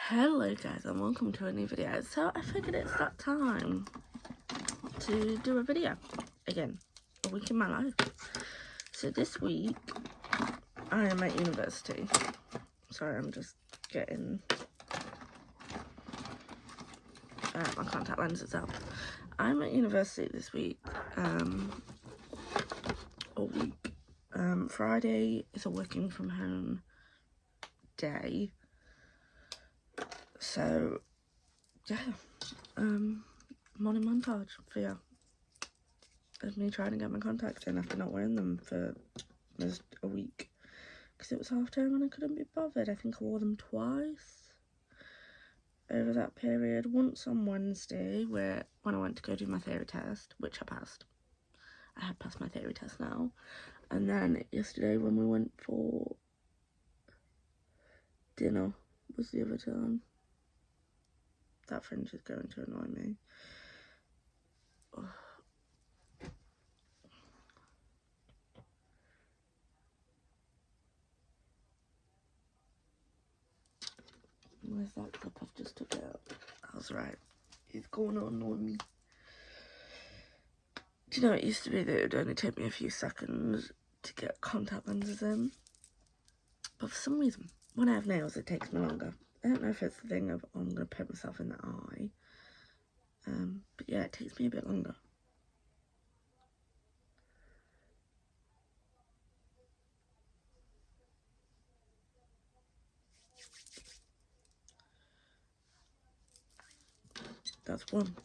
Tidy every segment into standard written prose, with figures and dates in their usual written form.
Hello guys and welcome to a new video. So I figured it's that time to do a video again, a week in my life. So this week I am at university. Sorry, I'm just getting my contact lenses out. I'm at university this week, all week. Friday is a working from home day. So yeah, morning montage for you of me trying to get my contacts in after not wearing them for almost a week because it was half term and I couldn't be bothered. I think I wore them twice over that period. Once on Wednesday when I went to go do my theory test, which I passed. I had passed my theory test now. And then yesterday when we went for dinner was the other time. That fringe is going to annoy me. Ugh. Where's that clip? I've just took it out. I was right. It's going to annoy me. Do you know, it used to be that it would only take me a few seconds to get contact lenses in. But for some reason, when I have nails, it takes me longer. I don't know if it's the thing of, oh, I'm going to poke myself in the eye. But yeah, it takes me a bit longer. That's one.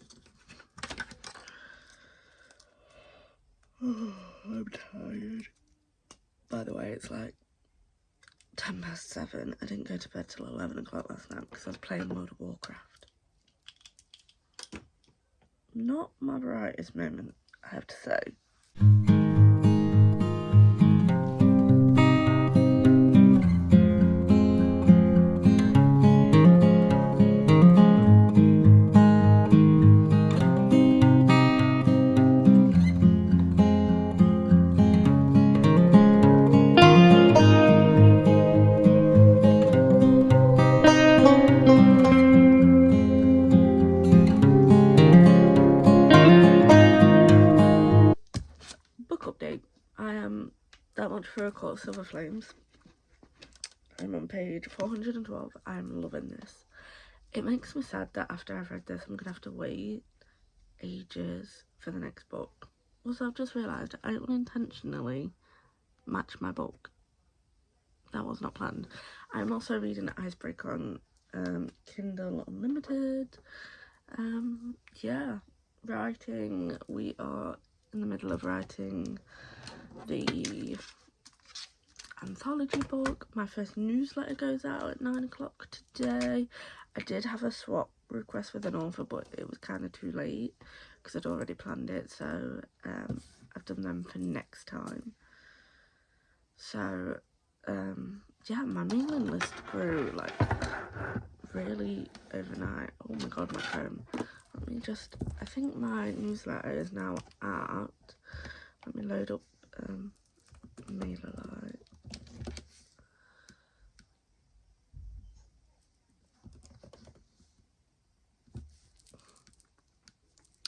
Oh, I'm tired. By the way, it's like 7:10. I didn't go to bed till 11 o'clock last night because I was playing World of Warcraft. Not my brightest moment, I have to say. Book update. I am that much for a course, Silver Flames. I'm on page 412. I'm loving this. It makes me sad that after I've read this, I'm going to have to wait ages for the next book. Also, I've just realised I unintentionally matched my book. That was not planned. I'm also reading Icebreaker on Kindle Unlimited. Yeah, writing. We are in the middle of writing the anthology book. My first newsletter goes out at 9 o'clock today. I did have a swap request with an author, but it was kind of too late because I'd already planned it, so I've done them for next time. So yeah, my mailing list grew like really overnight. Oh my god, my comb. Let me just, I think my newsletter is now out. Let me load up MailerLite.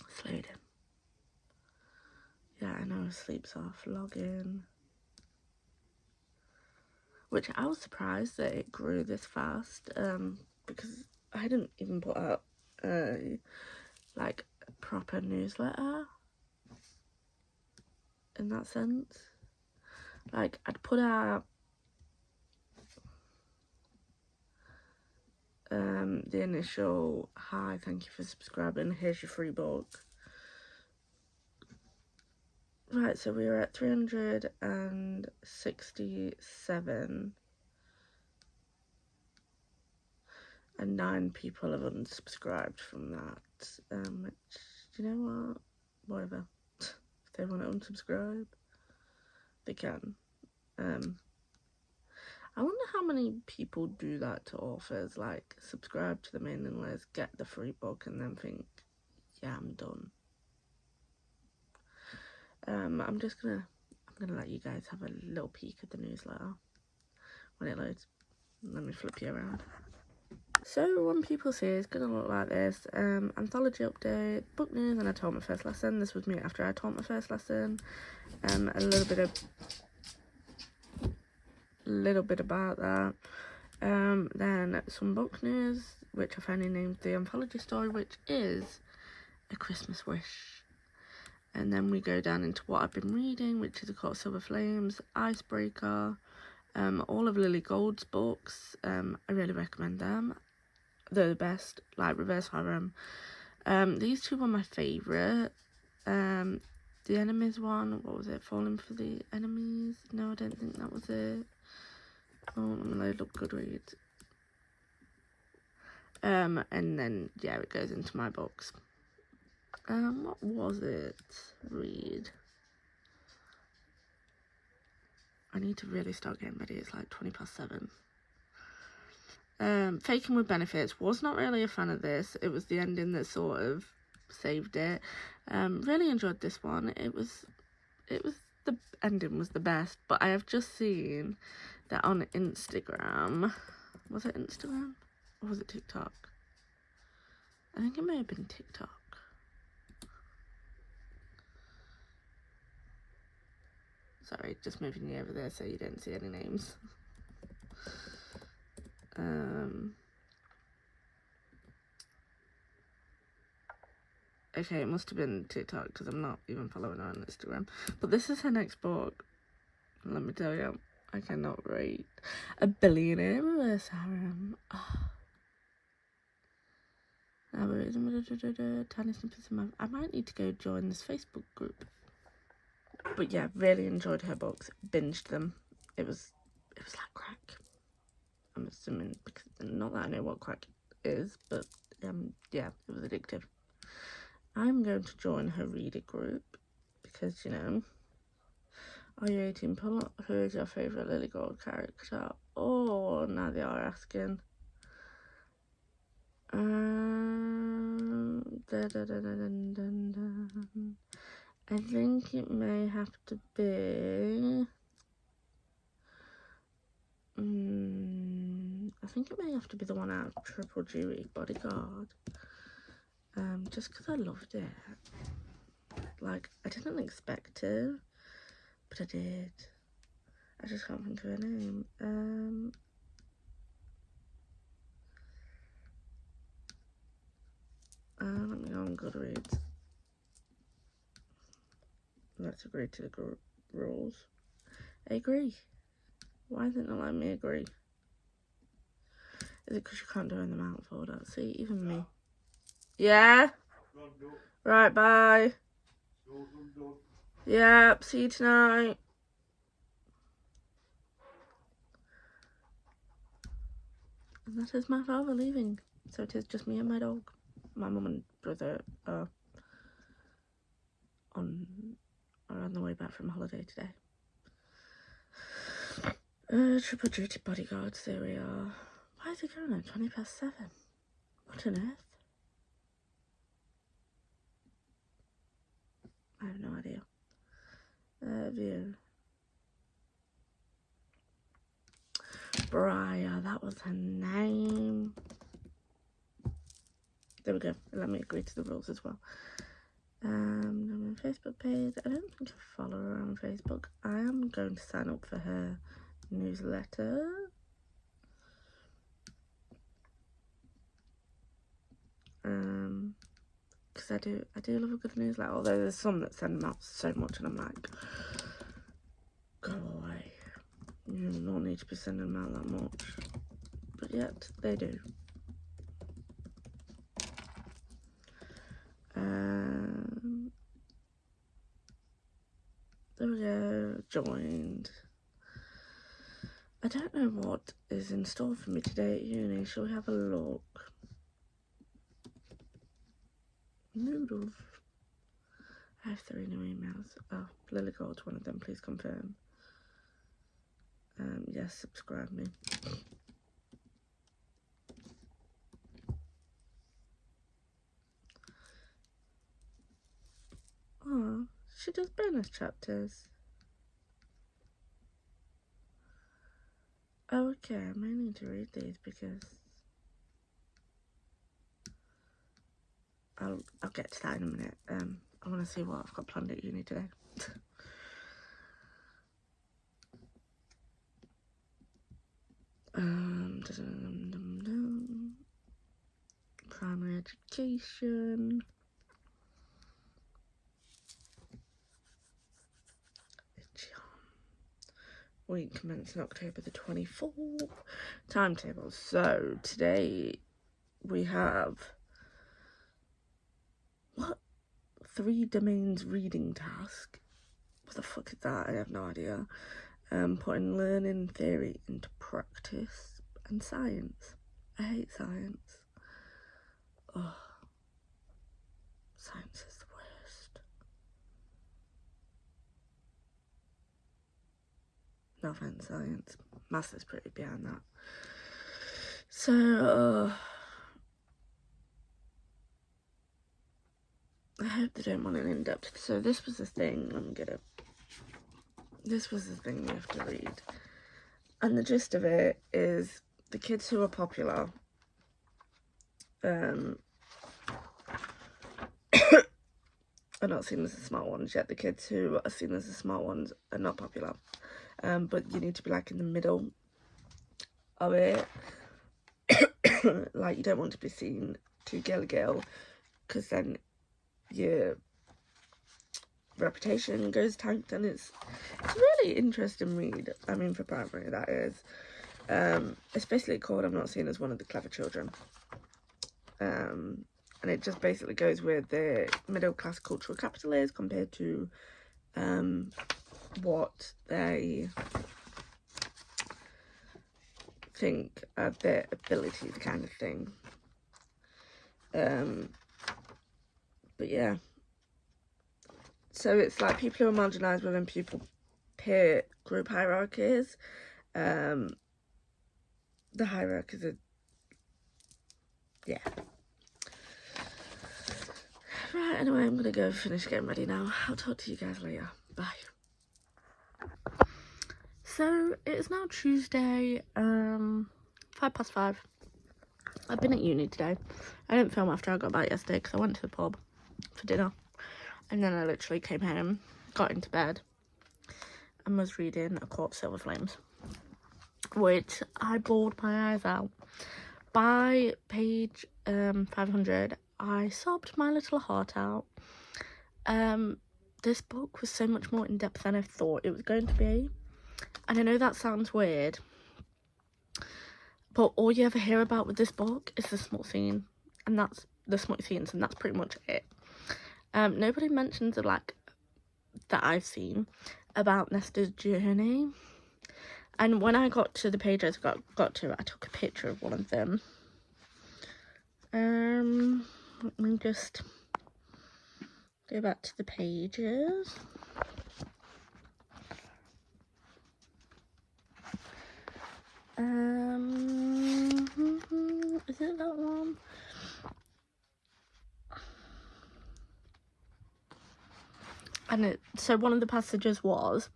It's loading. Yeah, I know, sleep's off. Login. Which I was surprised that it grew this fast, because I didn't even put out like a proper newsletter in that sense. Like, I'd put out the initial, hi, thank you for subscribing, here's your free book. Right, so we were at 367 and 9 people have unsubscribed from that, which, do you know what, whatever. If they want to unsubscribe, they can. I wonder how many people do that to authors, like subscribe to the mailing list, get the free book, and then think, yeah, I'm done. I'm gonna let you guys have a little peek at the newsletter when it loads. Let me flip you around. So One People See is going to look like this. Anthology update, book news, and I taught my first lesson. This was me after I taught my first lesson. A little bit about that. Then some book news, which I finally named the anthology story, which is A Christmas Wish. And then we go down into what I've been reading, which is A Court of Silver Flames, Icebreaker, all of Lily Gold's books. I really recommend them. They're the best, like Reverse Harem. These two were my favourite. The Enemies one, what was it? Falling for the Enemies? No, I don't think that was it. Oh, I'm gonna load up Goodreads. And then, yeah, it goes into my books. What was it? Read. I need to really start getting ready. It's like 7:20. Faking with Benefits. Was not really a fan of this. It was the ending that sort of saved it. Really enjoyed this one. It was the ending was the best, but I have just seen that on Instagram. Was it Instagram or was it TikTok? I think it may have been TikTok. Sorry, just moving you over there so you don't see any names. Okay, it must have been TikTok because I'm not even following her on Instagram. But this is her next book. Let me tell you, I cannot rate. A Billionaire Reverse Harem. Tiny snippets of I might need to go join this Facebook group. But yeah, really enjoyed her books. Binged them. It was like crack. I'm assuming, because not that I know what crack is, but yeah, it was addictive. I'm going to join her reader group because, you know, are you 18? Pull up, who is your favourite Lily Gold character? Oh, now they are asking. I think it may have to be. I think it may have to be the one out of Triple Duty, Bodyguard. Just because I loved it. Like, I didn't expect to, but I did. I just can't think of her name. Let me go on Goodreads. Let's agree to the rules. I agree. Why is it not letting me agree? Is it because you can't do in the mount folder? See, even me. Yeah? Right, bye. Yep, see you tonight. And that is my father leaving. So it is just me and my dog. My mum and brother are on the way back from holiday today. Triple Duty Bodyguards, there we are. Why is it going at 7:20? What on earth? I have no idea. View. Briar, that was her name. There we go. Let me agree to the rules as well. On my Facebook page. I don't think I follow her on Facebook. I am going to sign up for her newsletter. Because I do love a good newsletter, although there's some that send them out so much and I'm like, go away. You do not need to be sending them out that much. But yet, they do. There we go, joined. I don't know what is in store for me today at uni. Shall we have a look? Noodles. I have 3 new emails. Oh, Lily Gold's one of them. Please confirm. Yes, subscribe me. Oh, she does bonus chapters. Oh, okay. I may need to read these because I'll get to that in a minute. I want to see what I've got planned at uni today. Primary education. Week commencing October the 24th. Timetable. So today we have 3 domains reading task. What the fuck is that? I have no idea. Putting learning theory into practice and science. I hate science. Oh, science is the worst. No offense, science. Maths is pretty behind that. So, I hope they don't want an in-depth. So this was the thing. Let me get it. This was the thing we have to read. And the gist of it is the kids who are popular are not seen as the smart ones yet. The kids who are seen as the smart ones are not popular. But you need to be like in the middle of it. Like, you don't want to be seen too girly, because then your reputation goes tanked, and it's a really interesting read. I mean, for primary, that is. It's basically called I'm Not Seen as One of the Clever Children. And it just basically goes with the middle class cultural capital is compared to what they think are their abilities, kind of thing. But yeah, so it's like people who are marginalised within peer group hierarchies. The hierarchies are, yeah. Right, anyway, I'm gonna go finish getting ready now. I'll talk to you guys later. Bye. So it is now Tuesday, 5:05. I've been at uni today. I didn't film after I got back yesterday because I went to the pub for dinner, and then I literally came home, got into bed, and was reading A Court of Silver Flames, which I bawled my eyes out. By page 500, I sobbed my little heart out. This book was so much more in depth than I thought it was going to be, and I know that sounds weird, but all you ever hear about with this book is the smut scene, and that's the smut scenes, and that's pretty much it. Nobody mentions it, like, that I've seen, about Nesta's journey. And when I got to the pages I got to, I took a picture of one of them. Let me just go back to the pages. Is it that one? And so one of the passages was,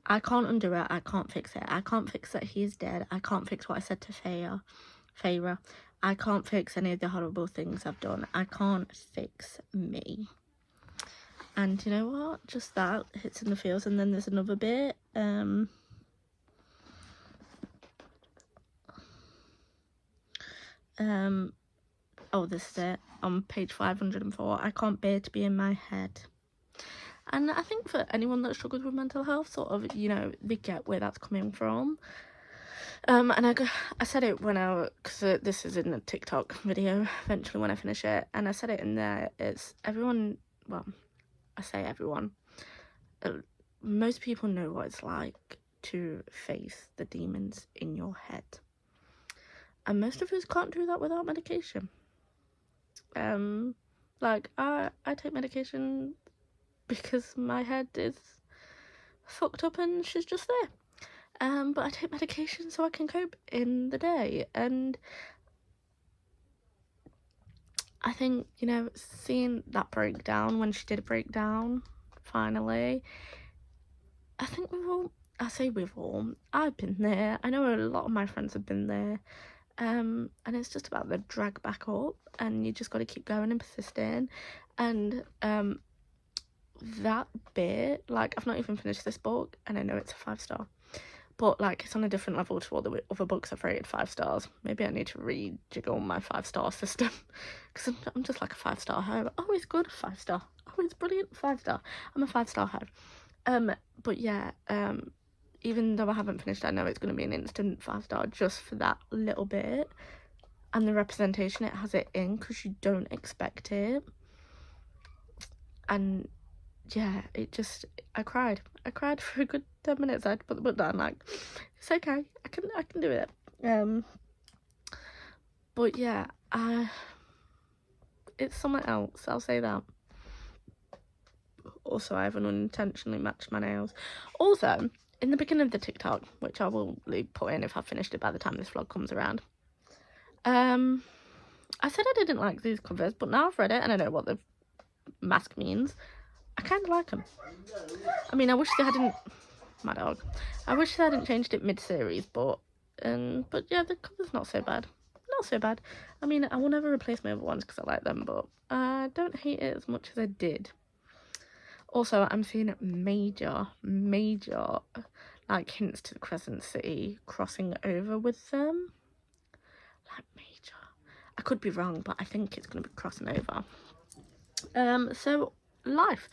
I can't undo it, I can't fix it. I can't fix that he is dead. I can't fix what I said to Feyre. I can't fix any of the horrible things I've done. I can't fix me. And you know what? Just that hits in the feels. And then there's another bit. Oh, this is it. On page 504. I can't bear to be in my head. And I think for anyone that struggles with mental health, sort of, you know, they get where that's coming from. And I said it when because this is in a TikTok video eventually when I finish it, and I said it in there, it's everyone, well, I say everyone, most people know what it's like to face the demons in your head. And most of us can't do that without medication. Like, I take medication because my head is fucked up and she's just there. But I take medication so I can cope in the day. And I think, you know, seeing that breakdown, when she did a breakdown, finally, I think we've all, I say we've all, I've been there, I know a lot of my friends have been there, and it's just about the drag back up, and you just got to keep going and persisting. And that bit, like, I've not even finished this book, and I know it's a 5-star, but like it's on a different level to all the other books I've rated 5 stars. Maybe I need to rejiggle my 5-star system, because I'm just like a 5-star hoe. Oh, it's good, 5-star. Oh, it's brilliant, 5-star. I'm a 5-star hoe. But yeah, even though I haven't finished, I know it's going to be an instant 5-star just for that little bit and the representation it has it in, because you don't expect it. And yeah, I cried for a good 10 minutes. I had to put the book down, like, it's okay, I can do it. But yeah, it's something else, I'll say that. Also, I haven't unintentionally matched my nails. Also, in the beginning of the TikTok, which I will put in if I've finished it by the time this vlog comes around, I said I didn't like these covers, but now I've read it and I know what the mask means. I kind of like them. I mean, I wish they hadn't... My dog. I wish they hadn't changed it mid-series, but yeah, the cover's not so bad. Not so bad. I mean, I will never replace my other ones because I like them, but I don't hate it as much as I did. Also, I'm seeing major, like, hints to the Crescent City crossing over with them. Like, major. I could be wrong, but I think it's going to be crossing over. So, life.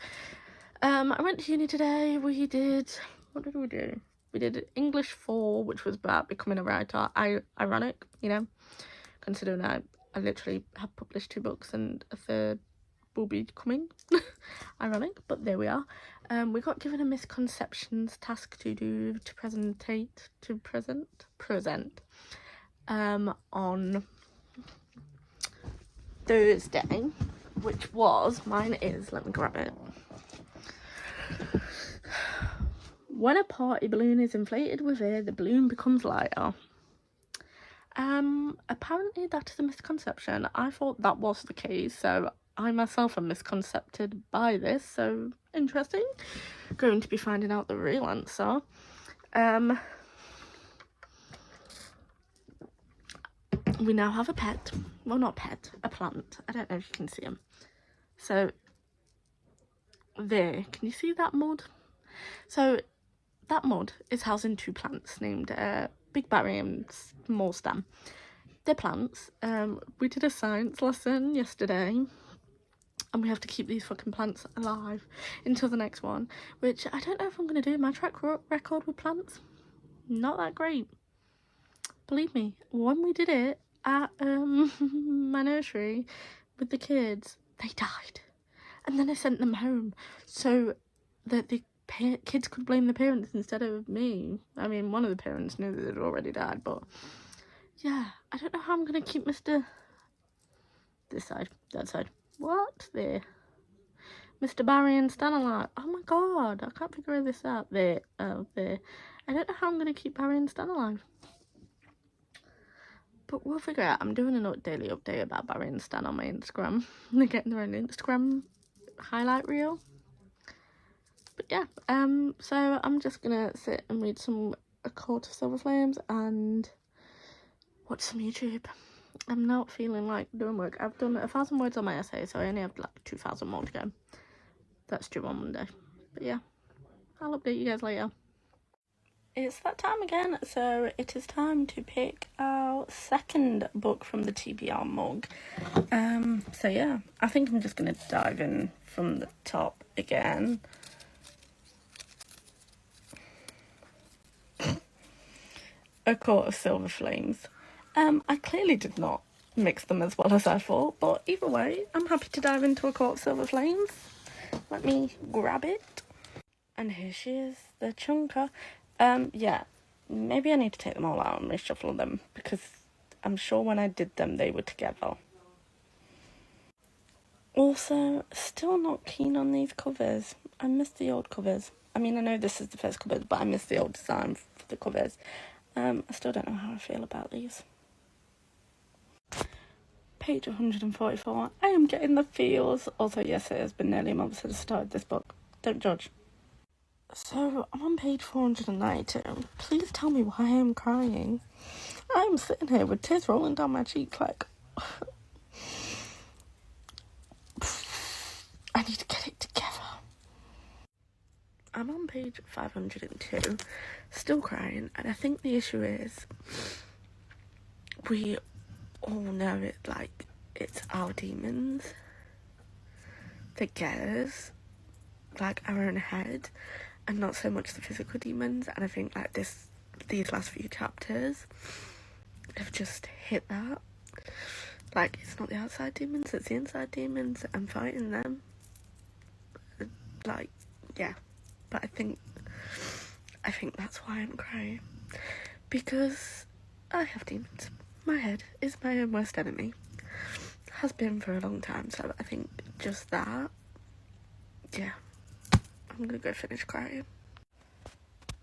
I went to uni today. What did we do? We did English 4, which was about becoming a writer. Ironic, you know, considering I literally have published 2 books and a 3rd will be coming. Ironic, but there we are. We got given a misconceptions task to do, to present on Thursday, which was, mine is, let me grab it. When a party balloon is inflated with air, the balloon becomes lighter. Apparently that is a misconception. I thought that was the case, so I myself am misconcepted by this, so interesting. Going to be finding out the real answer. We now have a pet. Well, not pet, a plant. I don't know if you can see him. So, there, can you see that mud? So, that mud is housing 2 plants named Big Barry and Small Stem. They're plants. We did a science lesson yesterday, and we have to keep these fucking plants alive until the next one, which I don't know if I'm going to do. My track record with plants, not that great. Believe me, when we did it at my nursery with the kids, they died. And then I sent them home so that the kids could blame the parents instead of me. I mean, one of the parents knew that they'd already died, but yeah, I don't know how I'm going to keep this side, that side. What? There. Mr. Barry and Stan alive. Oh my god, I can't figure this out. There. Oh, there. I don't know how I'm going to keep Barry and Stan alive. But we'll figure it out. I'm doing a daily update about Barry and Stan on my Instagram. They're getting their own Instagram highlight reel. But yeah, so I'm just going to sit and read A Court of Silver Flames and watch some YouTube. I'm not feeling like doing work. I've done 1,000 words on my essay, so I only have like 2,000 more to go. That's due on Monday. But yeah, I'll update you guys later. It's that time again, so it is time to pick our second book from the TBR mug. So yeah, I think I'm just going to dive in from the top again. A Court of Silver Flames. I clearly did not mix them as well as I thought, but either way, I'm happy to dive into A Court of Silver Flames. Let me grab it. And here she is, the chunker. Yeah, maybe I need to take them all out and reshuffle them, because I'm sure when I did them, they were together. Also, still not keen on these covers. I miss the old covers. I mean, I know this is the first covers, but I miss the old design for the covers. I still don't know how I feel about these. Page 144. I am getting the feels. Also, yes, it has been nearly a month since I started this book. Don't judge. So I'm on page 492. Please tell me why I am crying. I'm sitting here with tears rolling down my cheek like I need to get it together. I'm on page 502, still crying, and I think the issue is we all know it, like, it's our demons that get us, like our own head, and not so much the physical demons. And I think like these last few chapters have just hit that. Like, it's not the outside demons, it's the inside demons, and fighting them. Like, yeah. But I think that's why I'm crying. Because I have demons. My head is my own worst enemy. Has been for a long time, so I think just that, yeah. I'm gonna go finish crying.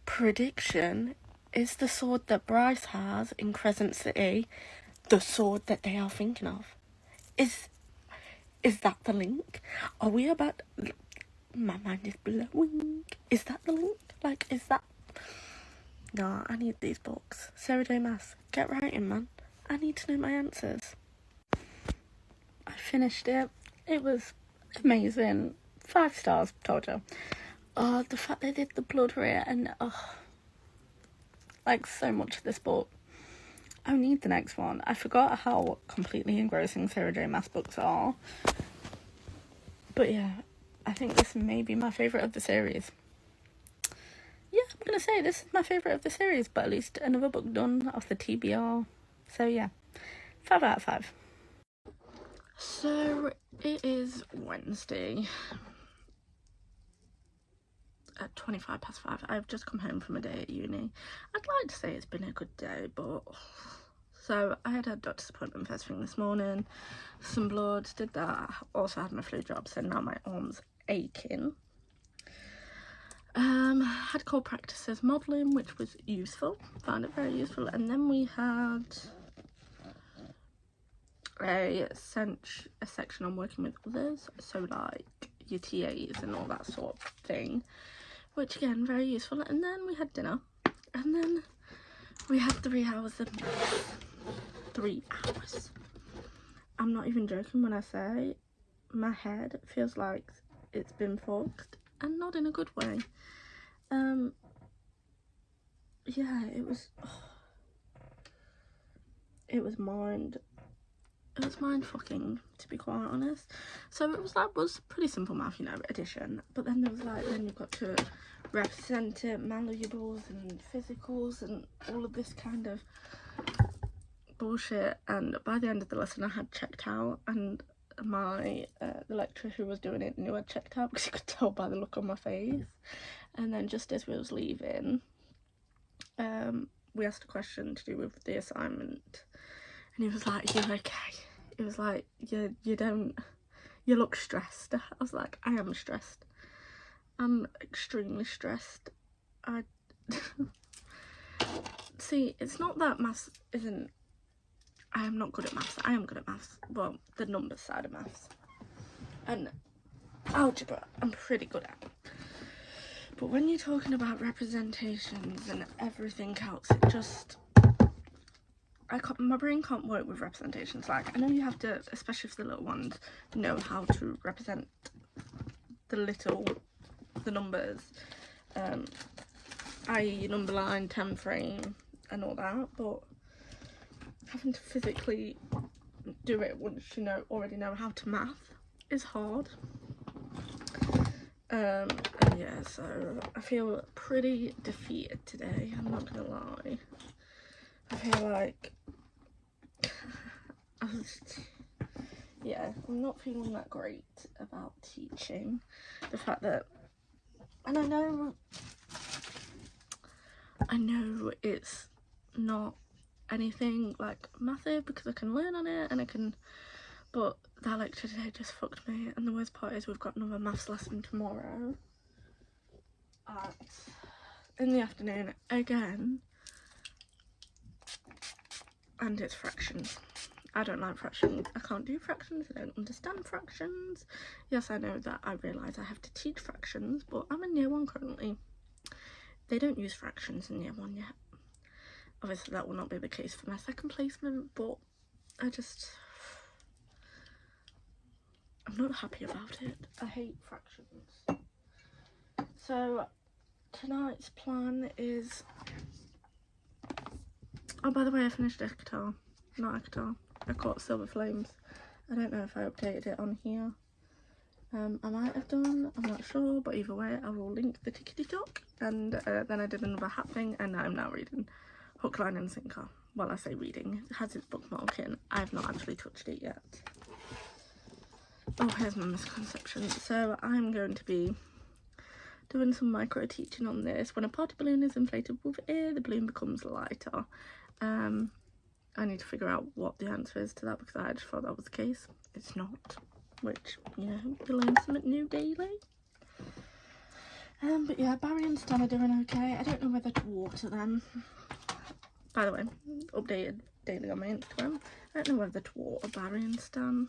Prediction: is the sword that Bryce has in Crescent City the sword that they are thinking of? Is that the link? Are we about... My mind is blowing. Is that the link? Like, is that... No, I need these books. Sarah J. Maas, get writing, man. I need to know my answers. I finished it. It was amazing. 5 stars, told you. Oh, the fact they did the blood rate and like so much of this book. I need the next one. I forgot how completely engrossing Sarah J. Maas books are. But yeah, I think this may be my favourite of the series. Yeah, I'm going to say this is my favourite of the series, but at least another book done off the TBR. So yeah, 5 out of 5. So it is Wednesday at 5:25. I've just come home from a day at uni. I'd like to say it's been a good day, but... So I had a doctor's appointment first thing this morning, some blood, did that, also had my flu jab, so now my arm's aching. Had core practices modelling, which was useful, found it very useful, and then we had a section on working with others, so like your TAs and all that sort of thing, which again, very useful. And then we had dinner, and then we had 3 hours of 3 hours. I'm not even joking when I say my head feels like it's been fucked, and not in a good way. Yeah, it was mind fucking, to be quite honest. So it was pretty simple math, you know, addition, but then there was like, then you've got to represent it, malleables and physicals and all of this kind of bullshit. And by the end of the lesson I had checked out, and my the lecturer who was doing it knew I'd checked out because you could tell by the look on my face. And then just as we was leaving, we asked a question to do with the assignment, and he was like, "You're okay." It was like, you look stressed. I was like, I am stressed. I'm extremely stressed. See, it's not that maths isn't... I am not good at maths. I am good at maths. Well, the numbers side of maths. And algebra, I'm pretty good at. But when you're talking about representations and everything else, it just... my brain can't work with representations. Like, I know you have to, especially for the little ones, know how to represent the numbers, i.e. number line, 10 frame, and all that, but having to physically do it once you already know how to math is hard. And yeah, so I feel pretty defeated today, I'm not gonna lie. I feel like I'm not feeling that great about teaching. The fact that, and I know it's not anything like massive because I can learn on it and I can, but that lecture today just fucked me. And the worst part is we've got another maths lesson tomorrow in the afternoon again, and it's fractions. I don't like fractions. I can't do fractions. I don't understand fractions. Yes, I know that. I realise I have to teach fractions, but I'm in year 1 currently. they don't use fractions in year 1 yet. Obviously that will not be the case for my second placement, but I'm not happy about it. I hate fractions. So tonight's plan is, oh, by the way, I finished a guitar. Not a guitar. I caught Silver Flames. I don't know if I updated it on here. I might have done, I'm not sure, but either way I will link the tickety-tock. And then I did another hat thing, and I'm now reading Hook, Line and Sinker. Well, I say reading, it has its bookmark in. I've not actually touched it yet. Oh, here's my misconception. So I'm going to be doing some micro teaching on this. When a party balloon is inflated with air, the balloon becomes lighter. I need to figure out what the answer is to that, because I just thought that was the case. It's not, which, you know, you learn something new daily. But yeah, Barry and Stan are doing okay. I don't know whether to water them. By the way, updated daily on my Instagram. I don't know whether to water Barry and Stan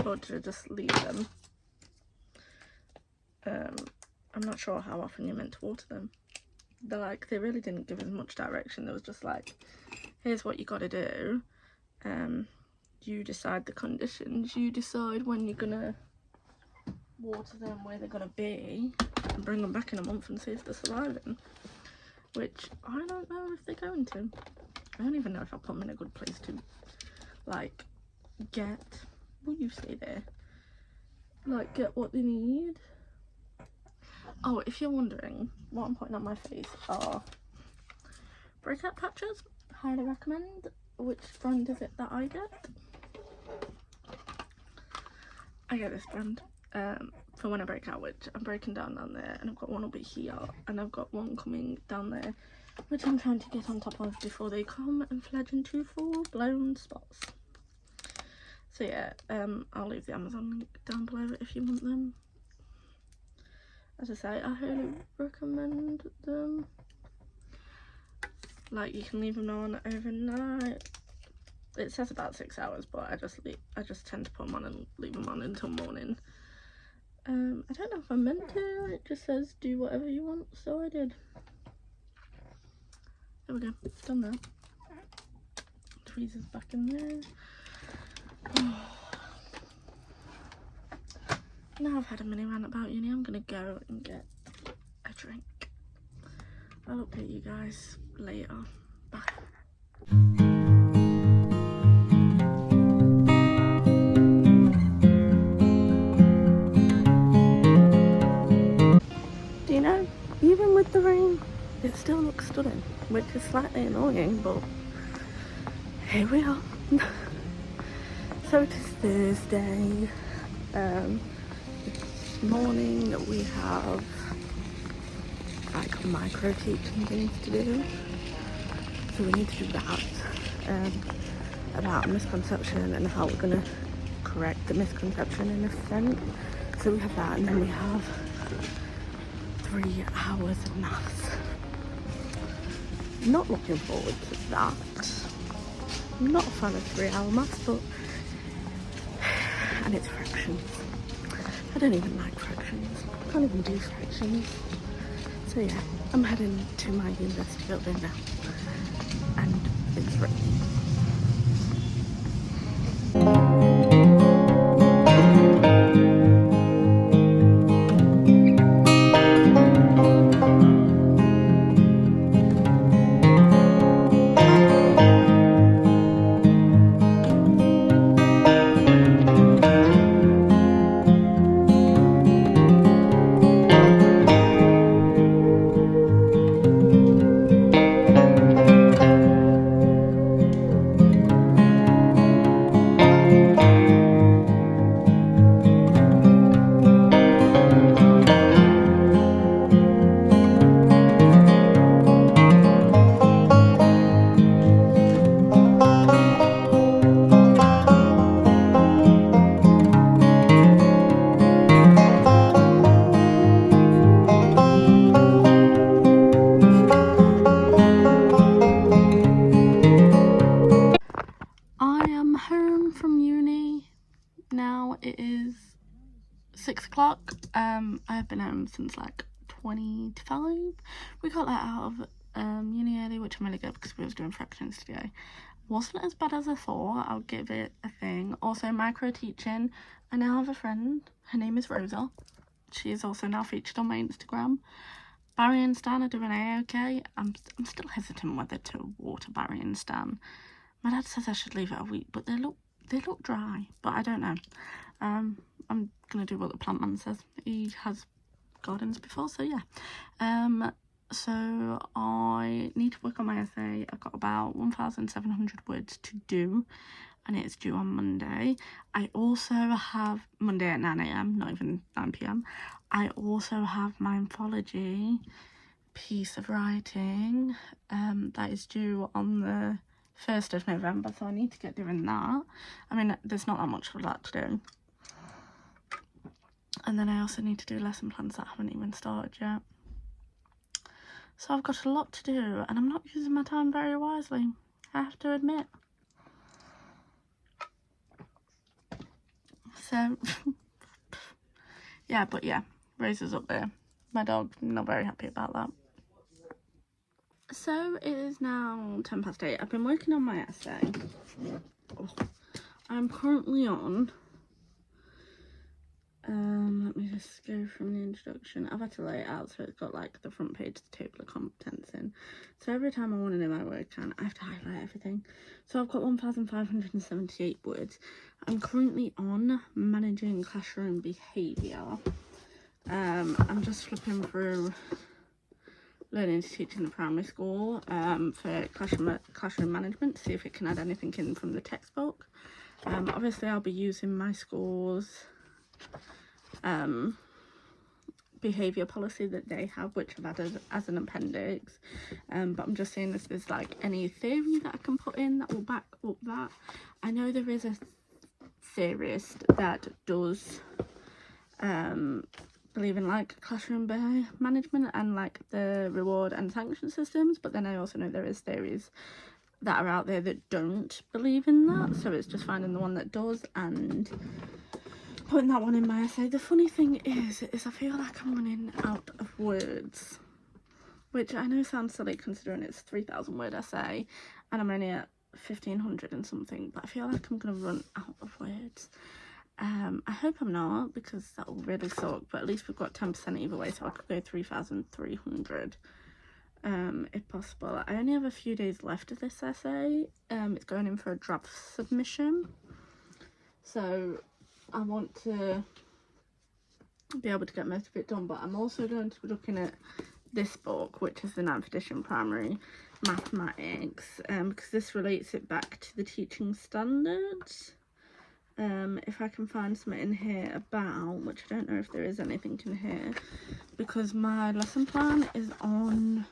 or to just leave them. I'm not sure how often you're meant to water them. They really didn't give us much direction. There was just like, here's what you gotta do. You decide the conditions. You decide when you're gonna water them, where they're gonna be, and bring them back in a month and see if they're surviving. Which I don't know if they're going to. I don't even know if I put them in a good place to, like, get, what you say there? Like, get what they need. Oh, if you're wondering, what I'm putting on my face are breakout patches. Highly recommend. Which brand is it that I get? I get this brand for when I break out, which I'm breaking down there, and I've got one up here, and I've got one coming down there, which I'm trying to get on top of before they come and fledge into full blown spots. So yeah, I'll leave the Amazon link down below if you want them. As I say, I highly recommend them. Like, you can leave them on overnight. It says about 6 hours, but I just tend to put them on and leave them on until morning. I don't know if I meant to. It just says do whatever you want, so I did. There we go. It's done now. Tweezer's back in there. Now I've had a mini rant about uni, I'm gonna go and get a drink. I'll update you guys later. Bye. Do you know, even with the rain, it still looks stunning, which is slightly annoying, but here we are. So it is Thursday. This morning we have like micro teaching things to do, so we need to do that, about misconception and how we're going to correct the misconception in a sense. So we have that, and then we have 3 hours of maths. Not looking forward to that. I'm not a fan of 3-hour maths, but and it's fractions. I don't even like fractions. I can't even do fractions. So yeah, I'm heading to my university building now, and it's raining. Now it is 6 o'clock. I have been home since like 25. We got that out of uni early, which I'm really good because we was doing fractions today. Wasn't as bad as I thought. I'll give it a thing. Also, micro teaching. I now have a friend. Her name is Rosa. She is also now featured on my Instagram. Barry and Stan are doing A-okay. I'm still hesitant whether to water Barry and Stan. My dad says I should leave it a week, but they look dry. But I don't know. I'm gonna do what the plant man says. He has gardens before, so yeah. So I need to work on my essay. I've got about 1,700 words to do, and it's due on Monday. I also have Monday at 9 a.m, not even 9 p.m. I also have my anthology piece of writing that is due on the 1st of November, so I need to get doing that. I mean, there's not that much for that to do. And then I also need to do lesson plans that haven't even started yet. So I've got a lot to do, and I'm not using my time very wisely, I have to admit. So, yeah, but yeah, Rosa's up there. My dog, not very happy about that. So it is now 8:10. I've been working on my essay. I'm currently on, let me just go from the introduction. I've had to lay it out so it's got like the front page, the table of contents in. So every time I want to know my word count, I have to highlight everything. So I've got 1,578 words. I'm currently on managing classroom behaviour. I'm just flipping through learning to teach in the primary school for classroom management to see if it can add anything in from the textbook. Obviously I'll be using my school's behaviour policy that they have, which I've added as an appendix, but I'm just seeing if there's like any theory that I can put in that will back up that. I know there is a theorist that does believe in like classroom management and like the reward and sanction systems, but then I also know there is theories that are out there that don't believe in that, so it's just finding the one that does and putting that one in my essay. The funny thing is I feel like I'm running out of words, which I know sounds silly considering it's a 3,000 word essay and I'm only at 1,500 and something, but I feel like I'm gonna run out of words. I hope I'm not, because that will really suck, but at least we've got 10% either way, so I could go 3,300 if possible. I only have a few days left of this essay. It's going in for a draft submission, so I want to be able to get most of it done, but I'm also going to be looking at this book, which is the 9th edition primary mathematics, because this relates it back to the teaching standards. If I can find something in here about, which I don't know if there is anything in here, because my lesson plan is on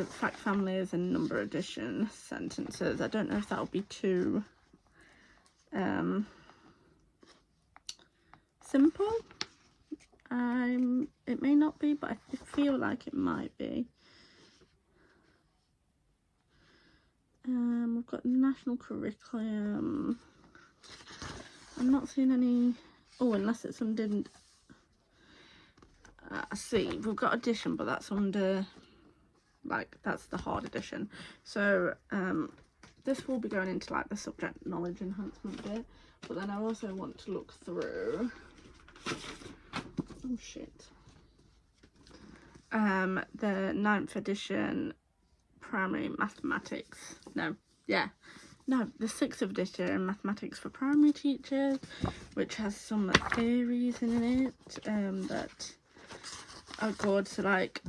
fact families and number addition sentences. I don't know if that'll be too simple. It may not be, but I feel like it might be. We've got national curriculum. I'm not seeing any. Oh, unless it's under. I see. We've got addition, but that's under. Like, that's the hard edition. So this will be going into like the subject knowledge enhancement bit. But then I also want to look through. Oh shit. The 9th edition primary mathematics. The 6th edition mathematics for primary teachers, which has some theories in it that are good. So like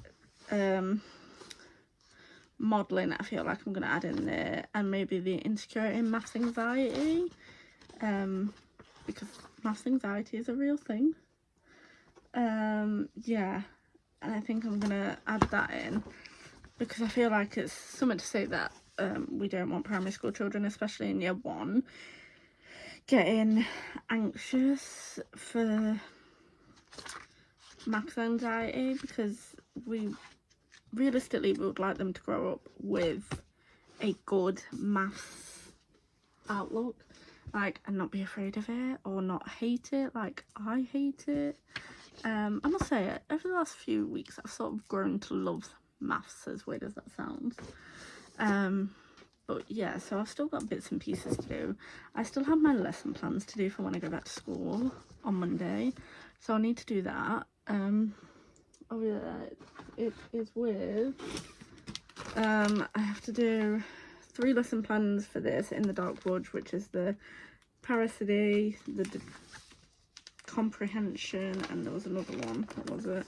modelling, I feel like I'm going to add in there, and maybe the insecurity and maths anxiety, because maths anxiety is a real thing. Yeah, and I think I'm going to add that in, because I feel like it's something to say that we don't want primary school children, especially in year 1, getting anxious for maths anxiety, because we realistically would like them to grow up with a good maths outlook, like, and not be afraid of it or not hate it like I hate it. I must say, over the last few weeks, I've sort of grown to love maths, as weird as that sounds. But yeah, so I've still got bits and pieces to do. I still have my lesson plans to do for when I go back to school on Monday, so I need to do that. Oh yeah, it is weird. I have to do 3 lesson plans for this in the Dark Woods, which is the paracity, the comprehension, and there was another one. What was it?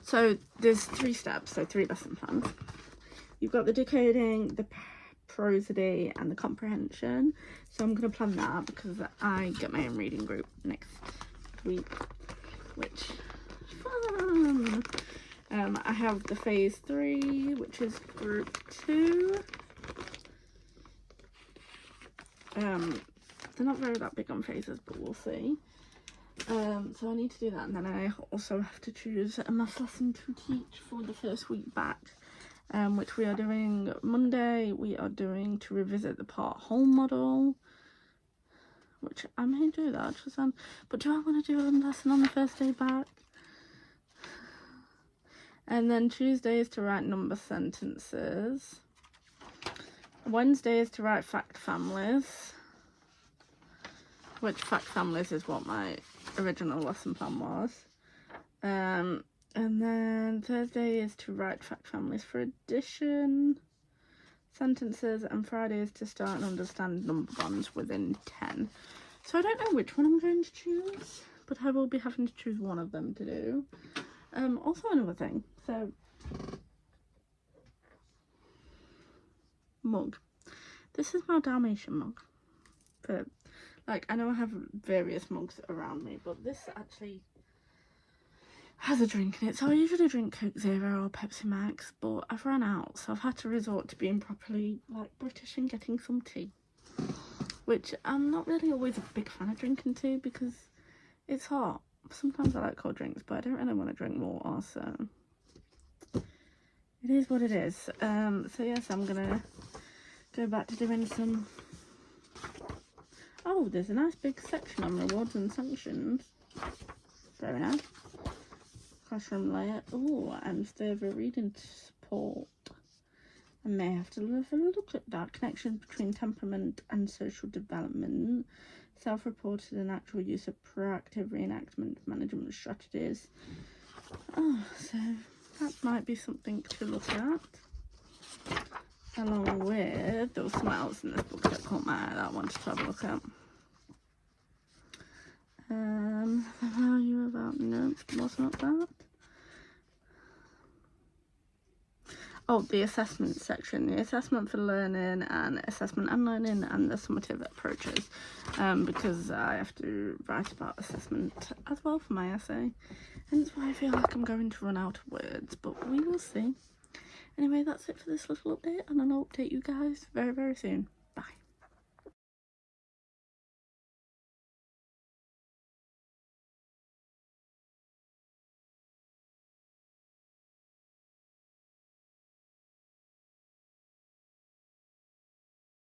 So there's 3 steps, so 3 lesson plans. You've got the decoding, the prosody, and the comprehension. So I'm going to plan that because I get my own reading group next week, which is fun. I have the phase 3, which is group 2. They're not very that big on phases, but we'll see. So I need to do that, and then I also have to choose a maths lesson to teach for the first week back, which we are doing Monday. We are doing to revisit the part whole model, which I may do that, but do I want to do a lesson on the first day back? And then Tuesday is to write number sentences. Wednesday is to write fact families, which fact families is what my original lesson plan was. And then Thursday is to write fact families for addition sentences, and Friday is to start and understand number bonds within 10. So I don't know which one I'm going to choose, but I will be having to choose one of them to do. Also another thing, so mug. This is my Dalmatian mug. But like, I know I have various mugs around me, but this actually has a drink in it. So I usually drink Coke Zero or Pepsi Max, but I've run out, so I've had to resort to being properly like British and getting some tea, which I'm not really always a big fan of drinking tea because it's hot. Sometimes I like cold drinks, but I don't really want to drink water, so it is what it is. So yes, I'm gonna go back to doing some. Oh, there's a nice big section on rewards and sanctions. Very nice. Classroom layer. Oh, and further reading support. I may have to have a look at that. Connection between temperament and social development. Self-reported and actual use of proactive reenactment management strategies. Oh, so that might be something to look at. Along with, there was something else in this book that caught my eye that I wanted to have a look at. The value about, no, was not that. Oh, the assessment section, the assessment for learning and assessment and learning and the summative approaches, because I have to write about assessment as well for my essay, hence why I feel like I'm going to run out of words, but we will see. Anyway, that's it for this little update, and I'll update you guys very, very soon.